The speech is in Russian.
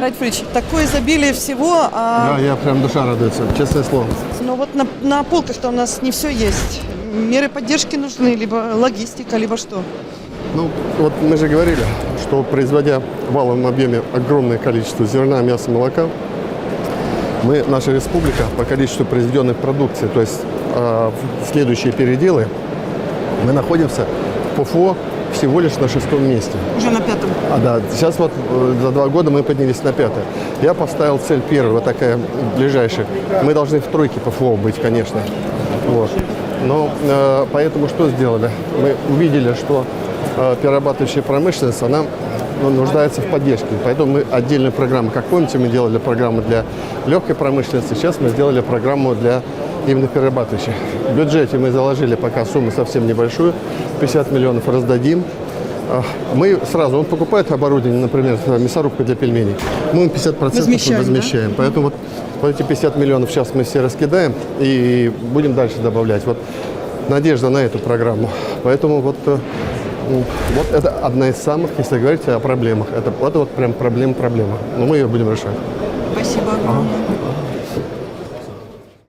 Райтфрич, такое изобилие всего, Да, я прям душа радуется, честное слово. но вот на полках-то у нас не все есть. Меры поддержки нужны, либо логистика, либо что. Ну, вот мы же говорили, что производя в валовом объеме огромное количество зерна, мяса, молока, наша республика по количеству произведенной продукции, то есть следующие переделы, мы находимся по ФО всего лишь на 6-м месте. Уже на 5-м. Да, сейчас вот за 2 года мы поднялись на 5-е. Я поставил цель первую, вот такая ближайшая. Мы должны в тройке по ФО быть, конечно. Вот. Но поэтому что сделали? Мы увидели, что перерабатывающая промышленность, она нуждается в поддержке. Поэтому мы отдельную программу, как помните, мы делали программу для легкой промышленности, сейчас мы сделали программу для именно перерабатывающих. В бюджете мы заложили пока сумму совсем небольшую, 50 миллионов раздадим. Мы сразу, он покупает оборудование, например, мясорубка для пельменей, мы им 50% возмещаем. Да? Поэтому вот эти 50 миллионов сейчас мы все раскидаем и будем дальше добавлять. Вот надежда на эту программу. Поэтому вот это одна из самых, если говорить о проблемах. Это вот прям проблема. Но мы ее будем решать. Спасибо огромное.